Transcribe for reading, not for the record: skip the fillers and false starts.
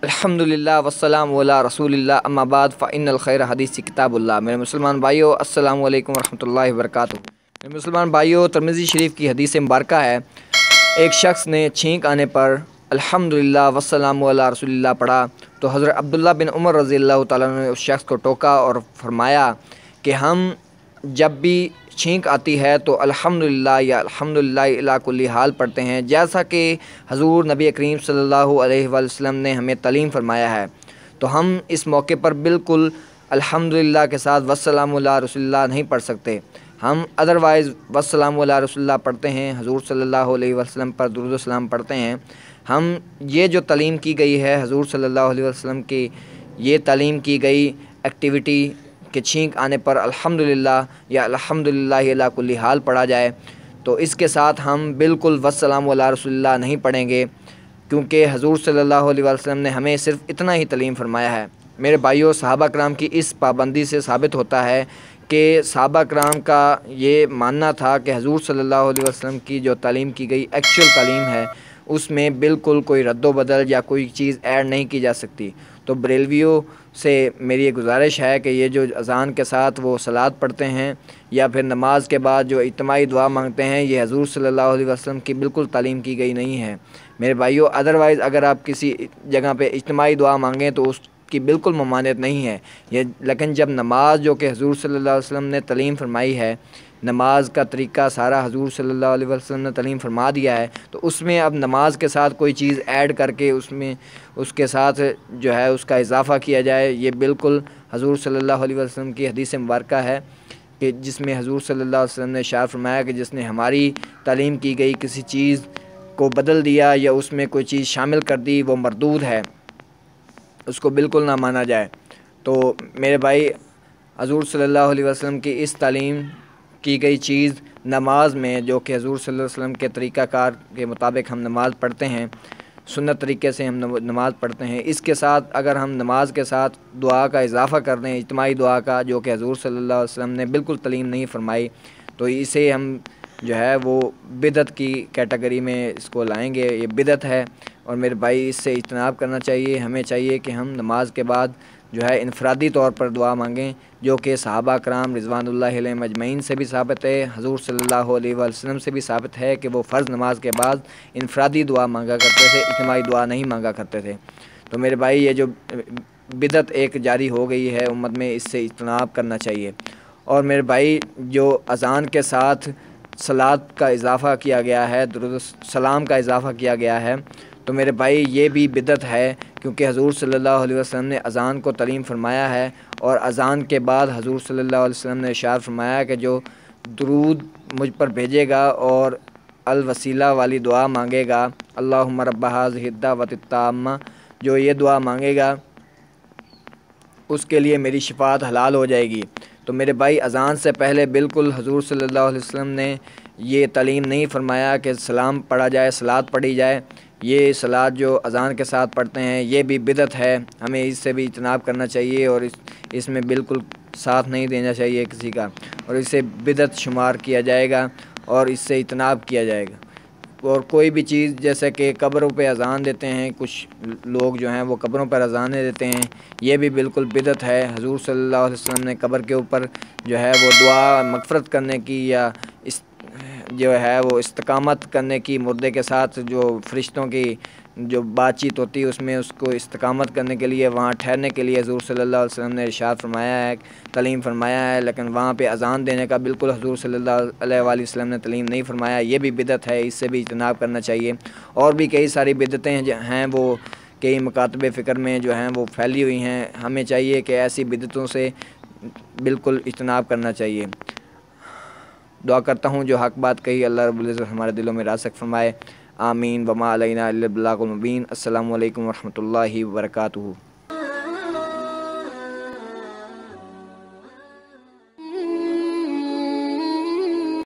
الحمدللہ والسلام علی رسول اللہ اما بعد فإن الخیر حدیث کتاب اللہ۔ میرے مسلمان بھائیو، السلام علیکم ورحمۃ اللہ وبرکاتہ۔ میرے مسلمان بھائیو، ترمذی شریف کی حدیث مبارکہ ہے، ایک شخص نے چھینک آنے پر الحمدللہ والسلام علی رسول اللہ پڑھا تو حضرت عبداللہ بن عمر رضی اللہ تعالیٰ عنہ نے اس شخص کو ٹوکا اور فرمایا کہ ہم جب بھی چھینک آتی ہے تو الحمدللہ یا الحمدللہ الی کل حال پڑھتے ہیں، جیسا کہ حضور نبی کریم صلی اللہ علیہ وآلہ وسلم نے ہمیں تعلیم فرمایا ہے۔ تو ہم اس موقع پر بالکل الحمدللہ کے ساتھ والسلام علی رسول اللہ نہیں پڑھ سکتے، ہم ادروائز والسلام علی رسول اللہ پڑھتے ہیں، حضور صلی اللہ علیہ وسلم پر درود و سلام پڑھتے ہیں۔ ہم یہ جو تعلیم کی گئی ہے حضور صلی اللہ علیہ وسلم کی، یہ تعلیم کی گئی ایکٹیویٹی کہ چھینک آنے پر الحمدللہ یا الحمدللہ الی کل حال پڑھا جائے، تو اس کے ساتھ ہم بالکل والسلام علی رسول اللہ نہیں پڑھیں گے، کیونکہ حضور صلی اللہ علیہ وسلم نے ہمیں صرف اتنا ہی تعلیم فرمایا ہے۔ میرے بھائیوں، صحابہ کرام کی اس پابندی سے ثابت ہوتا ہے کہ صحابہ کرام کا یہ ماننا تھا کہ حضور صلی اللہ علیہ وسلم کی جو تعلیم کی گئی ایکچوئل تعلیم ہے، اس میں بالکل کوئی رد و بدل یا کوئی چیز ایڈ نہیں کی جا سکتی۔ تو بریلویوں سے میری یہ گزارش ہے کہ یہ جو اذان کے ساتھ وہ صلوات پڑھتے ہیں یا پھر نماز کے بعد جو اجتماعی دعا مانگتے ہیں، یہ حضور صلی اللہ علیہ وسلم کی بالکل تعلیم کی گئی نہیں ہے میرے بھائیوں۔ ادروائز اگر آپ کسی جگہ پہ اجتماعی دعا مانگیں تو اس کی بالکل ممانعت نہیں ہے یہ، لیکن جب نماز جو کہ حضور صلی اللہ علیہ وسلم نے تعلیم فرمائی ہے، نماز کا طریقہ سارا حضور صلی اللہ علیہ وسلم نے تعلیم فرما دیا ہے، تو اس میں اب نماز کے ساتھ کوئی چیز ایڈ کر کے اس کے ساتھ جو ہے اس کا اضافہ کیا جائے، یہ بالکل حضور صلی اللہ علیہ وسلم کی حدیث مبارکہ ہے کہ جس میں حضور صلی اللہ علیہ وسلم نے ارشاد فرمایا کہ جس نے ہماری تعلیم کی گئی کسی چیز کو بدل دیا یا اس میں کوئی چیز شامل کر دی، وہ مردود ہے، اس کو بالکل نہ مانا جائے۔ تو میرے بھائی، حضور صلی اللہ علیہ وسلم کی اس تعلیم کی گئی چیز نماز میں، جو کہ حضور صلی اللہ علیہ وسلم کے طریقہ کار کے مطابق ہم نماز پڑھتے ہیں، سنت طریقے سے ہم نماز پڑھتے ہیں، اس کے ساتھ اگر ہم نماز کے ساتھ دعا کا اضافہ کر دیں، اجتماعی دعا کا، جو کہ حضور صلی اللہ علیہ وسلم نے بالکل تعلیم نہیں فرمائی، تو اسے ہم جو ہے وہ بدعت کی کیٹیگری میں اس کو لائیں گے، یہ بدعت ہے۔ اور میرے بھائی، اس سے اجتناب کرنا چاہیے، ہمیں چاہیے کہ ہم نماز کے بعد جو ہے انفرادی طور پر دعا مانگیں، جو کہ صحابہ کرام رضوان اللہ علیہم اجمعین سے بھی ثابت ہے، حضور صلی اللہ علیہ وسلم سے بھی ثابت ہے کہ وہ فرض نماز کے بعد انفرادی دعا مانگا کرتے تھے، اجتماعی دعا نہیں مانگا کرتے تھے۔ تو میرے بھائی، یہ جو بدعت ایک جاری ہو گئی ہے امت میں، اس سے اجتناب کرنا چاہیے۔ اور میرے بھائی، جو اذان کے ساتھ صلوات کا اضافہ کیا گیا ہے، درود و سلام کا اضافہ کیا گیا ہے، تو میرے بھائی یہ بھی بدعت ہے، کیونکہ حضور صلی اللہ علیہ وسلم نے اذان کو تعلیم فرمایا ہے، اور اذان کے بعد حضور صلی اللہ علیہ وسلم نے ارشاد فرمایا کہ جو درود مجھ پر بھیجے گا اور الوسیلہ والی دعا مانگے گا، اللہم رب ہذہ الدعوۃ التامہ، جو یہ دعا مانگے گا اس کے لیے میری شفاعت حلال ہو جائے گی۔ تو میرے بھائی، اذان سے پہلے بالکل حضور صلی اللہ علیہ وسلم نے یہ تعلیم نہیں فرمایا کہ سلام پڑھا جائے، صلوات پڑھی جائے۔ یہ صلوات جو اذان کے ساتھ پڑھتے ہیں، یہ بھی بدعت ہے، ہمیں اس سے بھی اجتناب کرنا چاہیے، اور اس میں بالکل ساتھ نہیں دینا چاہیے کسی کا، اور اسے بدعت شمار کیا جائے گا اور اس سے اجتناب کیا جائے گا۔ اور کوئی بھی چیز جیسے کہ قبروں پہ اذان دیتے ہیں، کچھ لوگ جو ہیں وہ قبروں پر اذانیں دیتے ہیں، یہ بھی بالکل بدعت ہے۔ حضور صلی اللہ علیہ وسلم نے قبر کے اوپر جو ہے وہ دعا مغفرت کرنے کی یا جو ہے وہ استقامت کرنے کی، مردے کے ساتھ جو فرشتوں کی جو بات چیت ہوتی ہے، اس میں اس کو استقامت کرنے کے لیے، وہاں ٹھہرنے کے لیے حضور صلی اللہ علیہ وسلم نے ارشاد فرمایا ہے، تعلیم فرمایا ہے، لیکن وہاں پہ اذان دینے کا بالکل حضور صلی اللہ علیہ وآلہ وسلم نے تعلیم نہیں فرمایا، یہ بھی بدعت ہے، اس سے بھی اجتناب کرنا چاہیے۔ اور بھی کئی ساری بدعتیں ہیں وہ کئی مکاتب فکر میں جو ہیں وہ پھیلی ہوئی ہیں، ہمیں چاہیے کہ ایسی بدعتوں سے بالکل اجتناب کرنا چاہیے۔ دعا کرتا ہوں جو حق بات کہی اللہ رب العزت ہمارے دلوں میں راسخ فرمائے، آمین۔ وما علینا الا البلاغ المبین۔ السلام علیکم ورحمۃ اللہ وبرکاتہ۔